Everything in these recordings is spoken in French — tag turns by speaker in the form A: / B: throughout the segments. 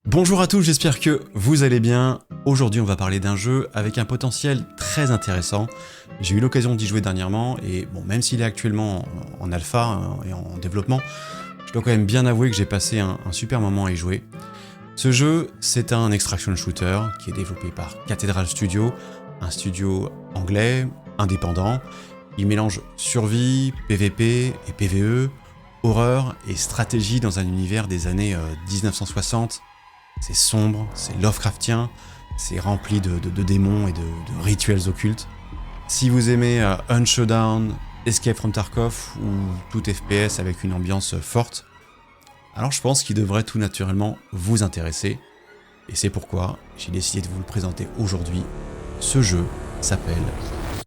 A: Bonjour à tous, j'espère que vous allez bien. Aujourd'hui on va parler d'un jeu avec un potentiel très intéressant. J'ai eu l'occasion d'y jouer dernièrement et bon, même s'il est actuellement en alpha et en développement, je dois quand même bien avouer que j'ai passé un super moment à y jouer. Ce jeu, c'est un extraction shooter qui est développé par Cathedral Studio, un studio anglais, indépendant. Il mélange survie, PvP et PvE, horreur et stratégie dans un univers des années 1960. C'est sombre, c'est Lovecraftien, c'est rempli de démons et de rituels occultes. Si vous aimez Hunt Showdown, Escape from Tarkov ou tout FPS avec une ambiance forte, alors je pense qu'il devrait tout naturellement vous intéresser. Et c'est pourquoi j'ai décidé de vous le présenter aujourd'hui. Ce jeu s'appelle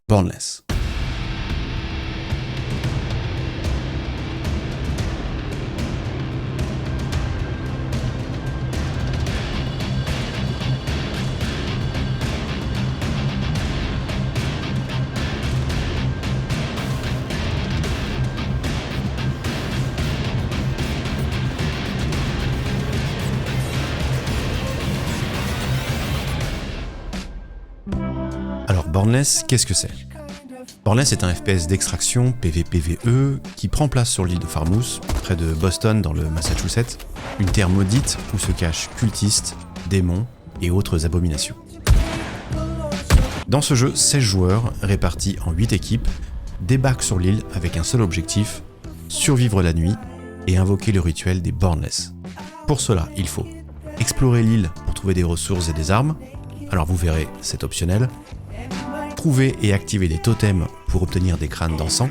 A: Bornless. Alors Bornless, qu'est-ce que c'est ? Bornless est un FPS d'extraction PvPvE qui prend place sur l'île de Farmouth, près de Boston dans le Massachusetts, une terre maudite où se cachent cultistes, démons et autres abominations. Dans ce jeu, 16 joueurs, répartis en 8 équipes, débarquent sur l'île avec un seul objectif, survivre la nuit et invoquer le rituel des Bornless. Pour cela, il faut explorer l'île pour trouver des ressources et des armes, alors vous verrez, c'est optionnel. Trouver et activer des totems pour obtenir des crânes d'encens.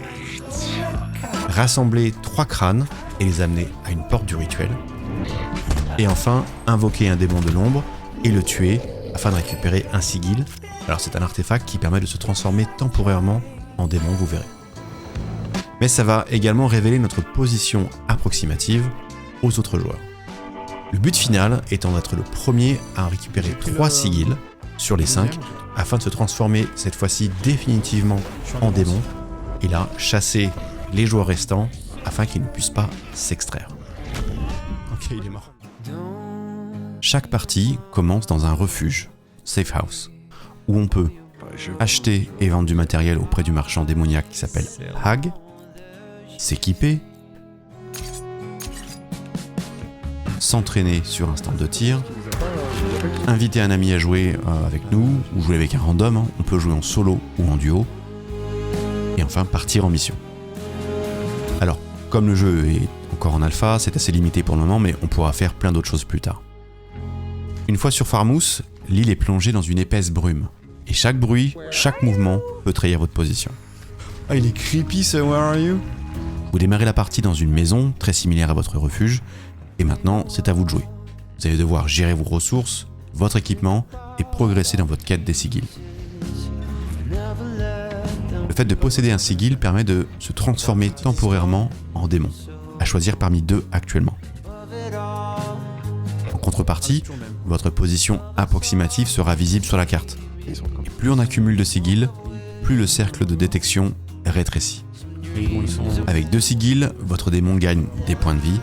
A: Rassembler 3 crânes et les amener à une porte du rituel. Et enfin, invoquer un démon de l'ombre et le tuer afin de récupérer un sigil. Alors c'est un artefact qui permet de se transformer temporairement en démon, vous verrez. Mais ça va également révéler notre position approximative aux autres joueurs. Le but final étant d'être le premier à récupérer 3 sigils sur les 5 afin de se transformer cette fois-ci définitivement en démon et là chasser les joueurs restants afin qu'ils ne puissent pas s'extraire. Ok, il est mort. Chaque partie commence dans un refuge, safe house, où on peut acheter et vendre du matériel auprès du marchand démoniaque qui s'appelle Hag, s'équiper, s'entraîner sur un stand de tir, inviter un ami à jouer avec nous, ou jouer avec un random, on peut jouer en solo ou en duo, et enfin partir en mission. Alors, comme le jeu est encore en alpha, c'est assez limité pour le moment, mais on pourra faire plein d'autres choses plus tard. Une fois sur Farmouth, l'île est plongée dans une épaisse brume, et chaque bruit, chaque mouvement peut trahir votre position. Ah, il est creepy ce Where Are You ? Vous démarrez la partie dans une maison, très similaire à votre refuge, et maintenant, c'est à vous de jouer. Vous allez devoir gérer vos ressources, votre équipement et progresser dans votre quête des sigils. Le fait de posséder un sigil permet de se transformer temporairement en démon, à choisir parmi 2 actuellement. En contrepartie, votre position approximative sera visible sur la carte. Et plus on accumule de sigils, plus le cercle de détection rétrécit. Avec 2 sigils, votre démon gagne des points de vie,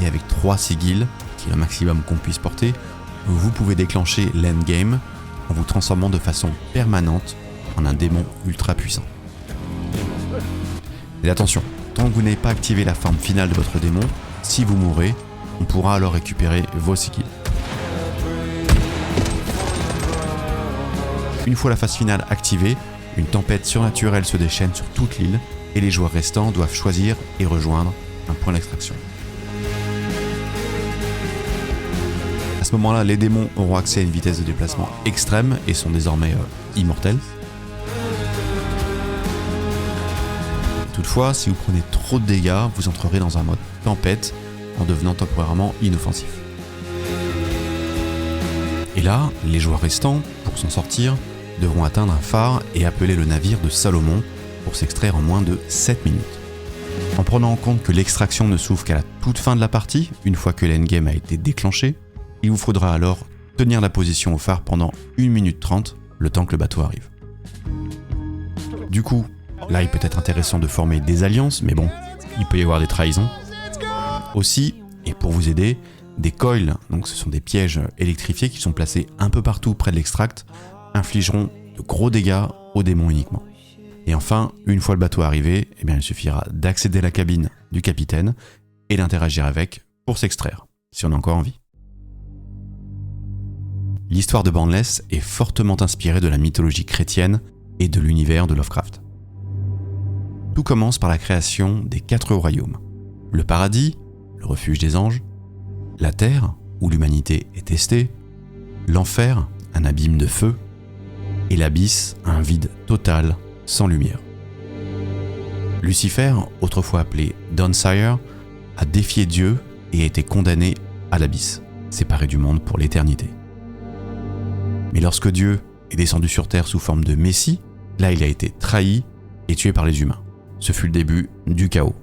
A: et avec 3 sigils, qui est le maximum qu'on puisse porter, vous pouvez déclencher l'endgame en vous transformant de façon permanente en un démon ultra puissant. Et attention, tant que vous n'avez pas activé la forme finale de votre démon, si vous mourrez, on pourra alors récupérer vos sigils. Une fois la phase finale activée, une tempête surnaturelle se déchaîne sur toute l'île et les joueurs restants doivent choisir et rejoindre un point d'extraction. À ce moment-là, les démons auront accès à une vitesse de déplacement extrême et sont désormais immortels. Toutefois, si vous prenez trop de dégâts, vous entrerez dans un mode tempête en devenant temporairement inoffensif. Et là, les joueurs restants, pour s'en sortir, devront atteindre un phare et appeler le navire de Salomon pour s'extraire en moins de 7 minutes. En prenant en compte que l'extraction ne s'ouvre qu'à la toute fin de la partie, une fois que l'endgame a été déclenché, il vous faudra alors tenir la position au phare pendant 1 minute 30, le temps que le bateau arrive. Du coup, là il peut être intéressant de former des alliances, mais bon, il peut y avoir des trahisons. Aussi, et pour vous aider, Des coils, donc ce sont des pièges électrifiés qui sont placés un peu partout près de l'extract, infligeront de gros dégâts aux démons uniquement. Et enfin, une fois le bateau arrivé, il suffira d'accéder à la cabine du capitaine et d'interagir avec pour s'extraire, si on a encore envie. L'histoire de Boundless est fortement inspirée de la mythologie chrétienne et de l'univers de Lovecraft. Tout commence par la création des 4 royaumes. Le paradis, le refuge des anges, la terre, où l'humanité est testée, l'enfer, un abîme de feu, et l'abysse, un vide total, sans lumière. Lucifer, autrefois appelé Downsire, a défié Dieu et a été condamné à l'abysse, séparé du monde pour l'éternité. Mais lorsque Dieu est descendu sur terre sous forme de Messie, là il a été trahi et tué par les humains. Ce fut le début du chaos.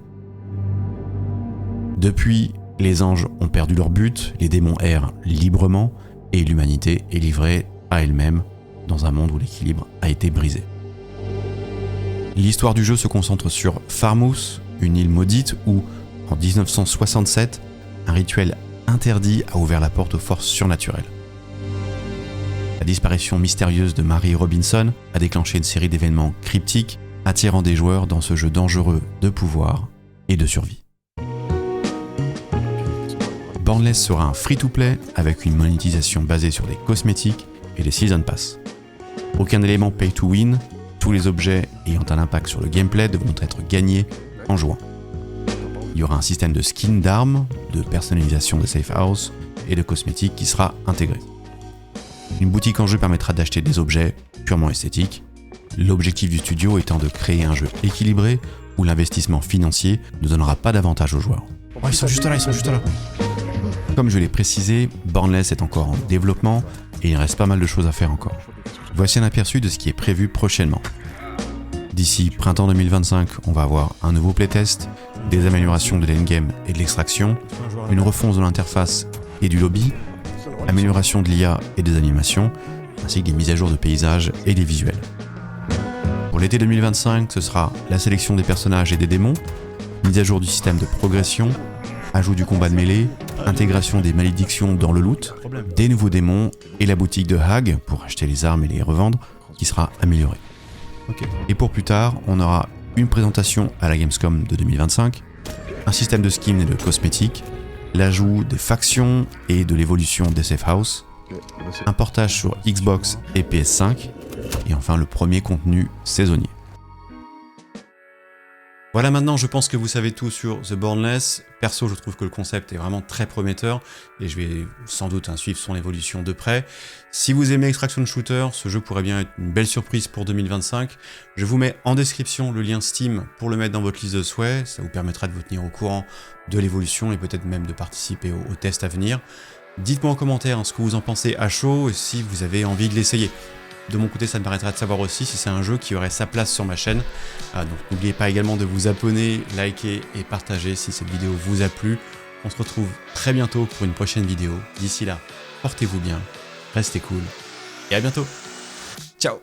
A: Depuis, les anges ont perdu leur but, les démons errent librement et l'humanité est livrée à elle-même dans un monde où l'équilibre a été brisé. L'histoire du jeu se concentre sur Farmouth, une île maudite où, en 1967, un rituel interdit a ouvert la porte aux forces surnaturelles. La disparition mystérieuse de Mary Robinson a déclenché une série d'événements cryptiques attirant des joueurs dans ce jeu dangereux de pouvoir et de survie. Boundless sera un free-to-play avec une monétisation basée sur des cosmétiques et des Season Pass. Aucun élément pay-to-win, tous les objets ayant un impact sur le gameplay devront être gagnés en jouant. Il y aura un système de skin d'armes, de personnalisation des safe house et de cosmétiques qui sera intégré. Une boutique en jeu permettra d'acheter des objets purement esthétiques, l'objectif du studio étant de créer un jeu équilibré où l'investissement financier ne donnera pas d'avantage aux joueurs. Oh, ils sont juste là. Comme je l'ai précisé, Boundless est encore en développement et il reste pas mal de choses à faire encore. Voici un aperçu de ce qui est prévu prochainement. D'ici printemps 2025, on va avoir un nouveau playtest, des améliorations de l'endgame et de l'extraction, une refonte de l'interface et du lobby, amélioration de l'IA et des animations, ainsi que des mises à jour de paysages et des visuels. Pour l'été 2025, ce sera la sélection des personnages et des démons, mise à jour du système de progression, ajout du combat de mêlée, intégration des malédictions dans le loot, des nouveaux démons et la boutique de Hag pour acheter les armes et les revendre qui sera améliorée. Et pour plus tard, on aura une présentation à la Gamescom de 2025, un système de skins et de cosmétiques, l'ajout des factions et de l'évolution des safe house, un portage sur Xbox et PS5 et enfin le premier contenu saisonnier. Voilà, maintenant je pense que vous savez tout sur The Boundless. Perso, je trouve que le concept est vraiment très prometteur et je vais sans doute suivre son évolution de près. Si vous aimez Extraction Shooter, ce jeu pourrait bien être une belle surprise pour 2025. Je vous mets en description le lien Steam pour le mettre dans votre liste de souhaits. Ça vous permettra de vous tenir au courant de l'évolution et peut-être même de participer au test à venir. Dites-moi en commentaire ce que vous en pensez à chaud et si vous avez envie de l'essayer. De mon côté, ça me permettra de savoir aussi si c'est un jeu qui aurait sa place sur ma chaîne. Donc n'oubliez pas également de vous abonner, liker et partager si cette vidéo vous a plu. On se retrouve très bientôt pour une prochaine vidéo. D'ici là, portez-vous bien, restez cool et à bientôt. Ciao!